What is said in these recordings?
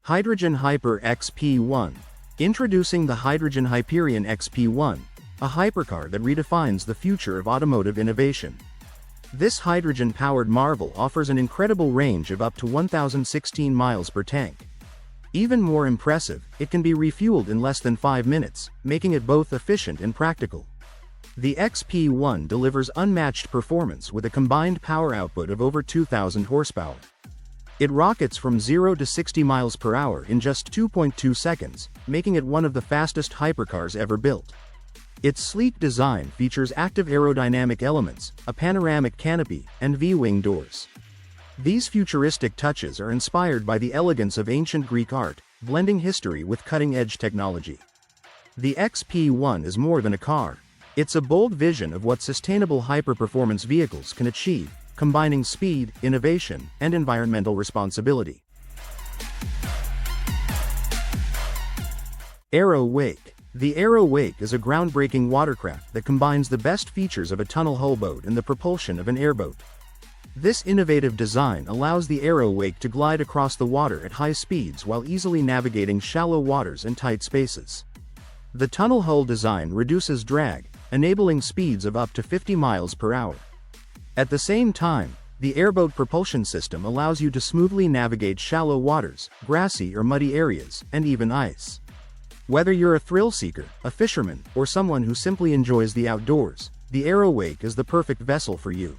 Hydrogen Hyper XP1. Introducing the Hydrogen Hyperion XP1, a hypercar that redefines the future of automotive innovation. This hydrogen-powered marvel offers an incredible range of up to 1,016 miles per tank. Even more impressive, it can be refueled in less than 5 minutes, making it both efficient and practical. The XP1 delivers unmatched performance with a combined power output of over 2,000 horsepower. It rockets from 0 to 60 miles per hour in just 2.2 seconds, making it one of the fastest hypercars ever built. Its sleek design features active aerodynamic elements, a panoramic canopy, and V-wing doors. These futuristic touches are inspired by the elegance of ancient Greek art, blending history with cutting-edge technology. The XP1 is more than a car. It's a bold vision of what sustainable hyper-performance vehicles can achieve, combining speed, innovation, and environmental responsibility. AeroWake. The AeroWake is a groundbreaking watercraft that combines the best features of a tunnel hull boat and the propulsion of an airboat. This innovative design allows the AeroWake to glide across the water at high speeds while easily navigating shallow waters and tight spaces. The tunnel hull design reduces drag, enabling speeds of up to 50 miles per hour. At the same time, the airboat propulsion system allows you to smoothly navigate shallow waters, grassy or muddy areas, and even ice. Whether you're a thrill seeker, a fisherman, or someone who simply enjoys the outdoors, the AeroWake is the perfect vessel for you.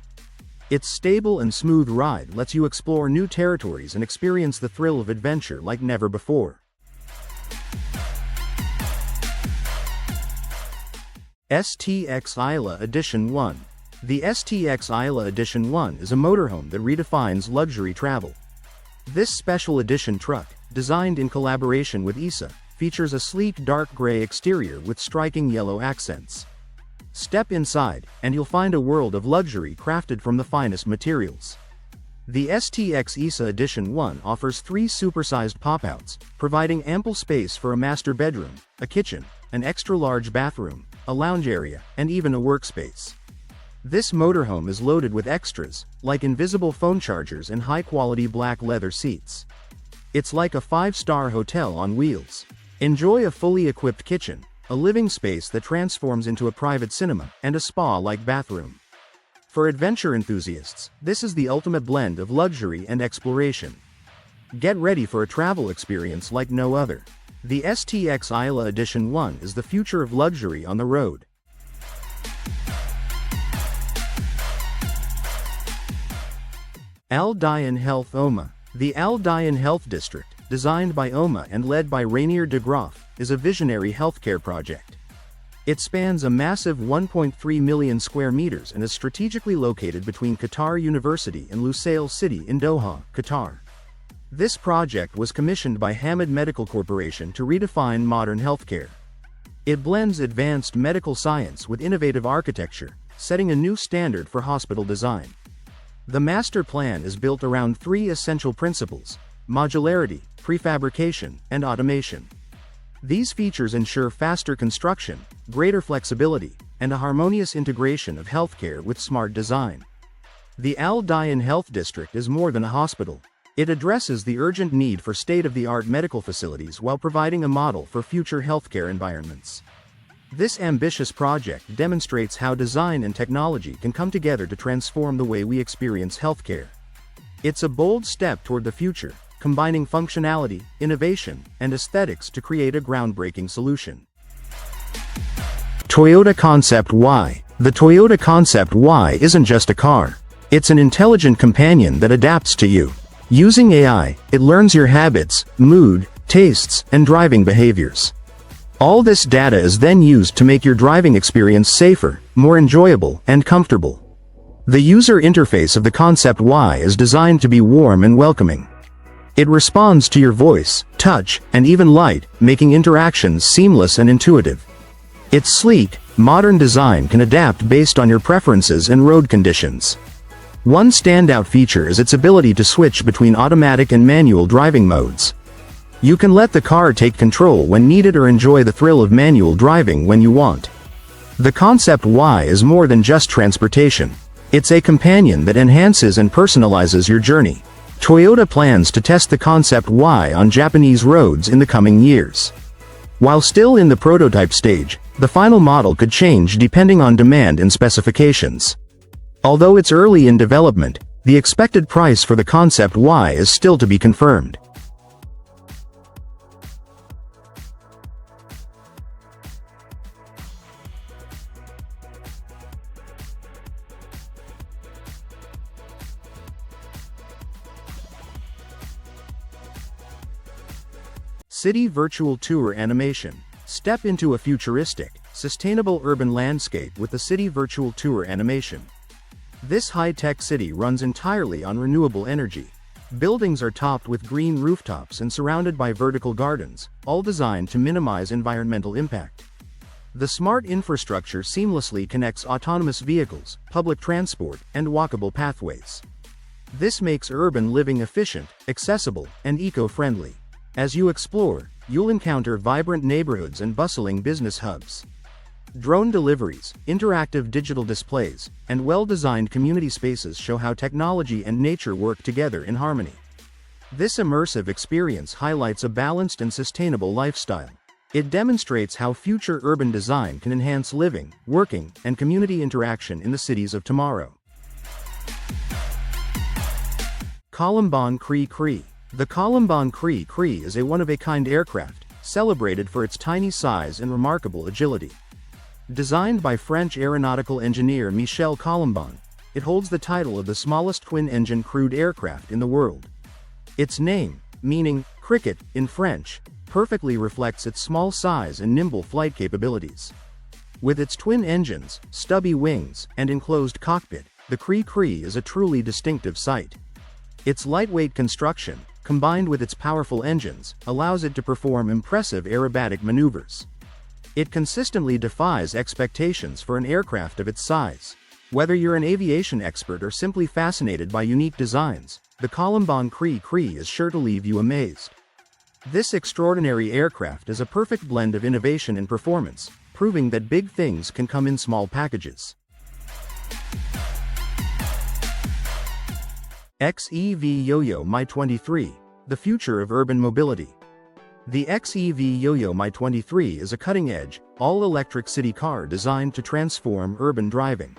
Its stable and smooth ride lets you explore new territories and experience the thrill of adventure like never before. STX Eila Edition One. The STX Eila Edition One is a motorhome that redefines luxury travel. This special edition truck, designed in collaboration with ISA, features a sleek dark gray exterior with striking yellow accents. Step inside, and you'll find a world of luxury crafted from the finest materials. The STX Eila Edition One offers 3 supersized popouts, providing ample space for a master bedroom, a kitchen, an extra-large bathroom, a lounge area, and even a workspace. This motorhome is loaded with extras, like invisible phone chargers and high-quality black leather seats. It's like a 5-star hotel on wheels. Enjoy a fully equipped kitchen, a living space that transforms into a private cinema, and a spa-like bathroom. For adventure enthusiasts, this is the ultimate blend of luxury and exploration. Get ready for a travel experience like no other. The STX Eila Edition One is the future of luxury on the road. Daayan Health OMA. The Daayan Health District, designed by OMA and led by Raminator de Graaf, is a visionary healthcare project. It spans a massive 1.3 million square meters and is strategically located between Qatar University and Lusail City in Doha, Qatar. This project was commissioned by Hamad Medical Corporation to redefine modern healthcare. It blends advanced medical science with innovative architecture, setting a new standard for hospital design. The master plan is built around 3 essential principles: modularity, prefabrication, and automation. These features ensure faster construction, greater flexibility, and a harmonious integration of healthcare with smart design. The Daayan Health District is more than a hospital. It addresses the urgent need for state-of-the-art medical facilities while providing a model for future healthcare environments. This ambitious project demonstrates how design and technology can come together to transform the way we experience healthcare. It's a bold step toward the future, combining functionality, innovation, and aesthetics to create a groundbreaking solution. Toyota Concept Y. The Toyota Concept Y isn't just a car. It's an intelligent companion that adapts to you. Using AI, it learns your habits, mood, tastes, and driving behaviors. All this data is then used to make your driving experience safer, more enjoyable, and comfortable. The user interface of the Concept Y is designed to be warm and welcoming. It responds to your voice, touch, and even light, making interactions seamless and intuitive. Its sleek, modern design can adapt based on your preferences and road conditions. One standout feature is its ability to switch between automatic and manual driving modes. You can let the car take control when needed or enjoy the thrill of manual driving when you want. The Concept Y is more than just transportation. It's a companion that enhances and personalizes your journey. Toyota plans to test the Concept Y on Japanese roads in the coming years. While still in the prototype stage, the final model could change depending on demand and specifications. Although it's early in development, the expected price for the Concept Y is still to be confirmed. City Virtual Tour Animation. Step into a futuristic, sustainable urban landscape with the City Virtual Tour animation. This high-tech city runs entirely on renewable energy. Buildings are topped with green rooftops and surrounded by vertical gardens, all designed to minimize environmental impact. The smart infrastructure seamlessly connects autonomous vehicles, public transport, and walkable pathways. This makes urban living efficient, accessible, and eco-friendly. As you explore, you'll encounter vibrant neighborhoods and bustling business hubs. Drone deliveries, interactive digital displays, and well-designed community spaces show how technology and nature work together in harmony. This immersive experience highlights a balanced and sustainable lifestyle. It demonstrates how future urban design can enhance living, working, and community interaction in the cities of tomorrow. Colomban Cri-Cri. The Colomban Cri-Cri is a one-of-a-kind aircraft, celebrated for its tiny size and remarkable agility. Designed by French aeronautical engineer Michel Colomban, it holds the title of the smallest twin-engine crewed aircraft in the world. Its name, meaning cricket in French, perfectly reflects its small size and nimble flight capabilities. With its twin engines, stubby wings, and enclosed cockpit, the Cri-Cri is a truly distinctive sight. Its lightweight construction, combined with its powerful engines, allows it to perform impressive aerobatic maneuvers. It consistently defies expectations for an aircraft of its size. Whether you're an aviation expert or simply fascinated by unique designs, the Colomban Cri-Cri is sure to leave you amazed. This extraordinary aircraft is a perfect blend of innovation and performance, proving that big things can come in small packages. XEV Yoyo MY23, the future of urban mobility. The XEV Yoyo MY23 is a cutting-edge, all-electric city car designed to transform urban driving.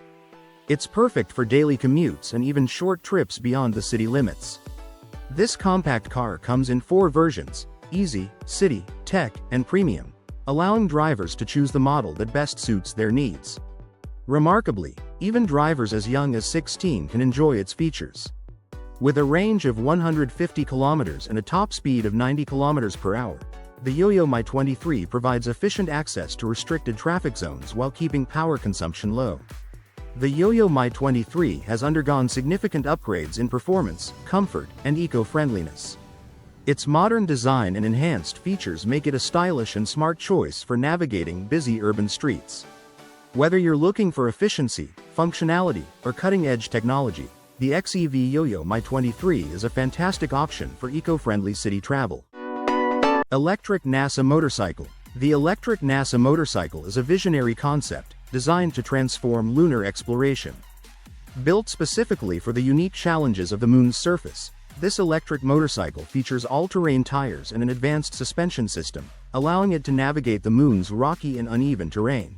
It's perfect for daily commutes and even short trips beyond the city limits. This compact car comes in 4 versions: Easy, City, Tech, and Premium, allowing drivers to choose the model that best suits their needs. Remarkably, even drivers as young as 16 can enjoy its features. With a range of 150 kilometers and a top speed of 90 kilometers per hour, the Yoyo MY23 provides efficient access to restricted traffic zones while keeping power consumption low. The Yoyo MY23 has undergone significant upgrades in performance, comfort, and eco-friendliness. Its modern design and enhanced features make it a stylish and smart choice for navigating busy urban streets. Whether you're looking for efficiency, functionality, or cutting-edge technology, the XEV Yoyo MY23 is a fantastic option for eco-friendly city travel. Electric NASA Motorcycle. The electric NASA motorcycle is a visionary concept, designed to transform lunar exploration. Built specifically for the unique challenges of the Moon's surface, this electric motorcycle features all-terrain tires and an advanced suspension system, allowing it to navigate the Moon's rocky and uneven terrain.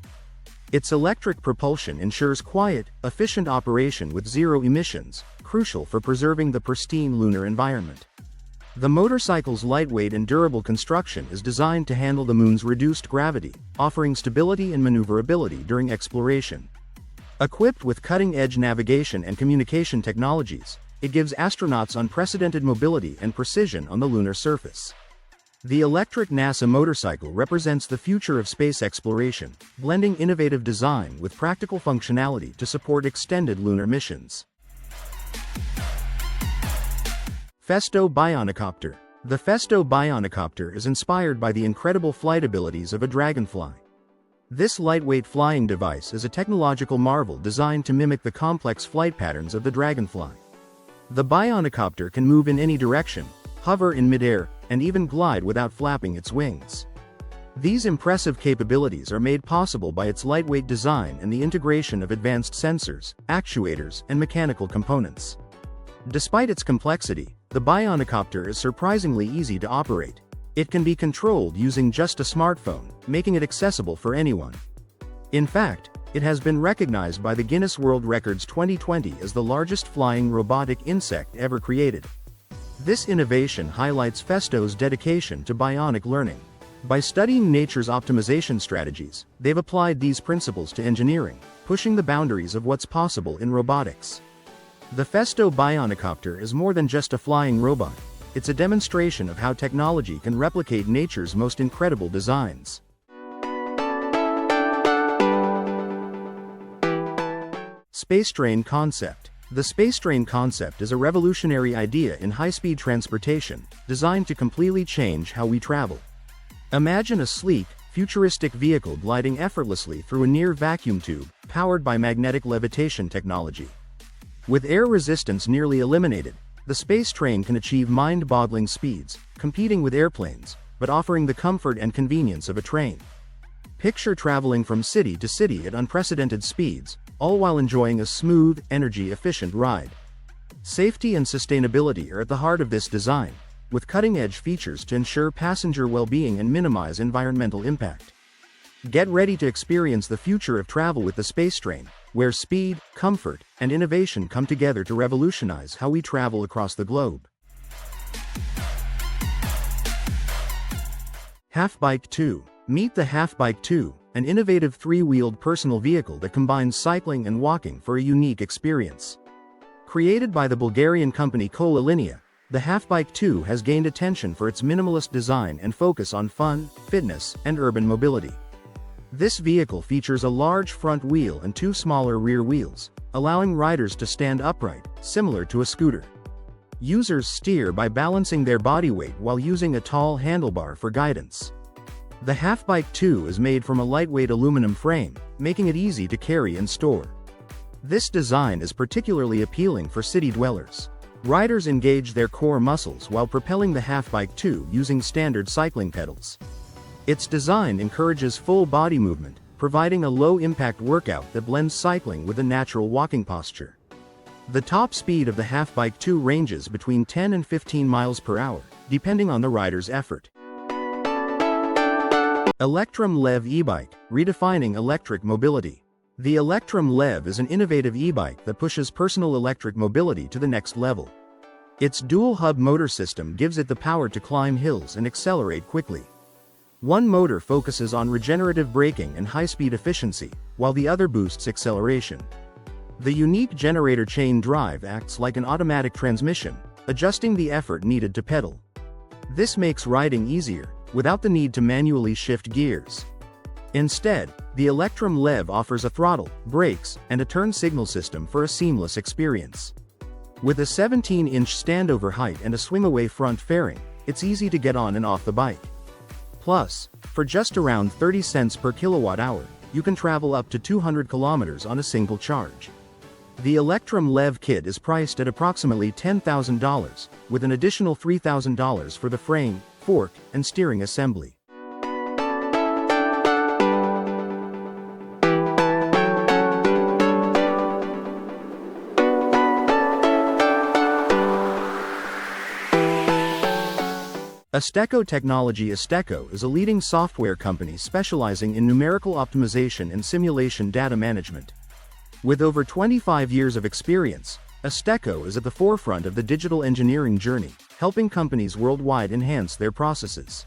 Its electric propulsion ensures quiet, efficient operation with zero emissions, crucial for preserving the pristine lunar environment. The motorcycle's lightweight and durable construction is designed to handle the Moon's reduced gravity, offering stability and maneuverability during exploration. Equipped with cutting-edge navigation and communication technologies, it gives astronauts unprecedented mobility and precision on the lunar surface. The electric NASA motorcycle represents the future of space exploration, blending innovative design with practical functionality to support extended lunar missions. Festo Bionicopter. The Festo Bionicopter is inspired by the incredible flight abilities of a dragonfly. This lightweight flying device is a technological marvel designed to mimic the complex flight patterns of the dragonfly. The Bionicopter can move in any direction, hover in midair, and even glide without flapping its wings. These impressive capabilities are made possible by its lightweight design and the integration of advanced sensors, actuators, and mechanical components. Despite its complexity, The Bionicopter is surprisingly easy to operate. It can be controlled using just a smartphone, making it accessible for anyone. In fact, it has been recognized by the Guinness World Records 2020 as the largest flying robotic insect ever created. This innovation highlights Festo's dedication to bionic learning. By studying nature's optimization strategies, they've applied these principles to engineering, pushing the boundaries of what's possible in robotics. The Festo Bionicopter is more than just a flying robot. It's a demonstration of how technology can replicate nature's most incredible designs. Spacetrain Concept. The Spacetrain Concept is a revolutionary idea in high-speed transportation, designed to completely change how we travel. Imagine a sleek, futuristic vehicle gliding effortlessly through a near-vacuum tube, powered by magnetic levitation technology. With air resistance nearly eliminated, the space train can achieve mind-boggling speeds, competing with airplanes, but offering the comfort and convenience of a train. Picture traveling from city to city at unprecedented speeds, all while enjoying a smooth, energy-efficient ride. Safety and sustainability are at the heart of this design, with cutting-edge features to ensure passenger well-being and minimize environmental impact. Get ready to experience the future of travel with the space train, where speed, comfort, and innovation come together to revolutionize how we travel across the globe. Halfbike II. Meet the Halfbike II, an innovative three-wheeled personal vehicle that combines cycling and walking for a unique experience. Created by the Bulgarian company Kolalinia, the Halfbike II has gained attention for its minimalist design and focus on fun, fitness, and urban mobility. This vehicle features a large front wheel and two smaller rear wheels, allowing riders to stand upright, similar to a scooter. Users steer by balancing their body weight while using a tall handlebar for guidance. The Halfbike II is made from a lightweight aluminum frame, making it easy to carry and store. This design is particularly appealing for city dwellers. Riders engage their core muscles while propelling the Halfbike II using standard cycling pedals. Its design encourages full body movement, providing a low-impact workout that blends cycling with a natural walking posture. The top speed of the Halfbike II ranges between 10 and 15 miles per hour, depending on the rider's effort. Electrum LEV eBike, redefining electric mobility. The Electrum LEV is an innovative e-bike that pushes personal electric mobility to the next level. Its dual-hub motor system gives it the power to climb hills and accelerate quickly. One motor focuses on regenerative braking and high-speed efficiency, while the other boosts acceleration. The unique generator chain drive acts like an automatic transmission, adjusting the effort needed to pedal. This makes riding easier, without the need to manually shift gears. Instead, the Electrum LEV offers a throttle, brakes, and a turn signal system for a seamless experience. With a 17-inch standover height and a swing-away front fairing, it's easy to get on and off the bike. Plus, for just around 30 cents per kilowatt-hour, you can travel up to 200 kilometers on a single charge. The Electrum LEV kit is priced at approximately $10,000, with an additional $3,000 for the frame, fork, and steering assembly. ESTECO Technology. ESTECO is a leading software company specializing in numerical optimization and simulation data management. With over 25 years of experience, ESTECO is at the forefront of the digital engineering journey, helping companies worldwide enhance their processes.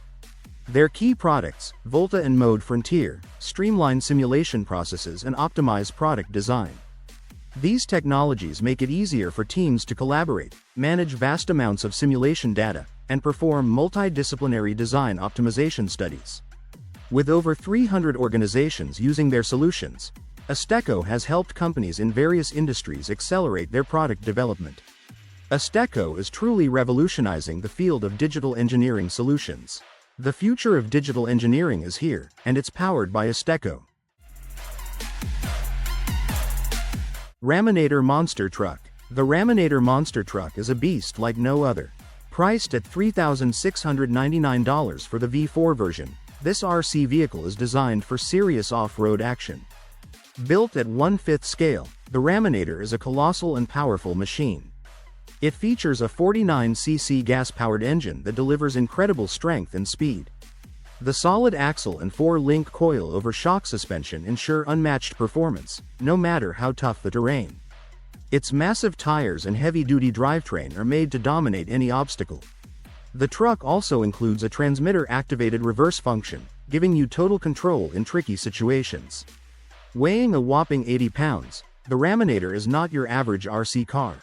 Their key products, Volta and Mode Frontier, streamline simulation processes and optimize product design. These technologies make it easier for teams to collaborate, manage vast amounts of simulation data, and perform multidisciplinary design optimization studies. With over 300 organizations using their solutions, ESTECO has helped companies in various industries accelerate their product development. ESTECO is truly revolutionizing the field of digital engineering solutions. The future of digital engineering is here, and it's powered by ESTECO. Raminator Monster Truck. The Raminator Monster Truck is a beast like no other. Priced at $3,699 for the V4 version, this RC vehicle is designed for serious off-road action. Built at 1/5 scale, the Raminator is a colossal and powerful machine. It features a 49cc gas-powered engine that delivers incredible strength and speed. The solid axle and 4-link coil over shock suspension ensure unmatched performance, no matter how tough the terrain. Its massive tires and heavy-duty drivetrain are made to dominate any obstacle. The truck also includes a transmitter-activated reverse function, giving you total control in tricky situations. Weighing a whopping 80 pounds, the Raminator is not your average RC car.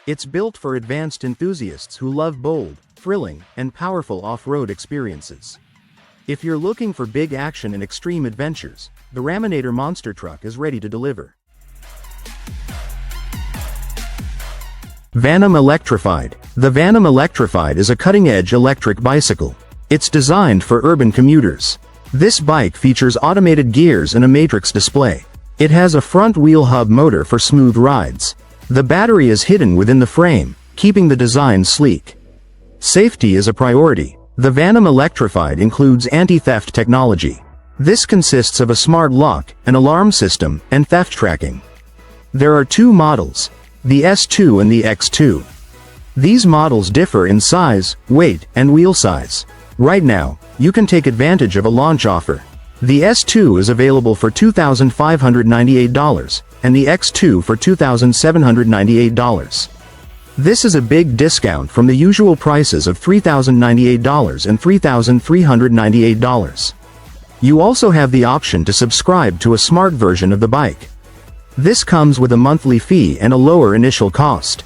It's built for advanced enthusiasts who love bold, thrilling, and powerful off-road experiences. If you're looking for big action and extreme adventures, the Raminator monster truck is ready to deliver. VANM Electrified. The VANM Electrified is a cutting-edge electric bicycle. It's designed for urban commuters. This bike features automated gears and a matrix display. It has a front-wheel hub motor for smooth rides. The battery is hidden within the frame, keeping the design sleek. Safety is a priority. The VANM Electrified includes anti-theft technology. This consists of a smart lock, an alarm system, and theft tracking. There are two models, the S2 and the X2. These models differ in size, weight, and wheel size. Right now, you can take advantage of a launch offer. The S2 is available for $2,598, and the X2 for $2,798. This is a big discount from the usual prices of $3,098 and $3,398. You also have the option to subscribe to a smart version of the bike. This comes with a monthly fee and a lower initial cost.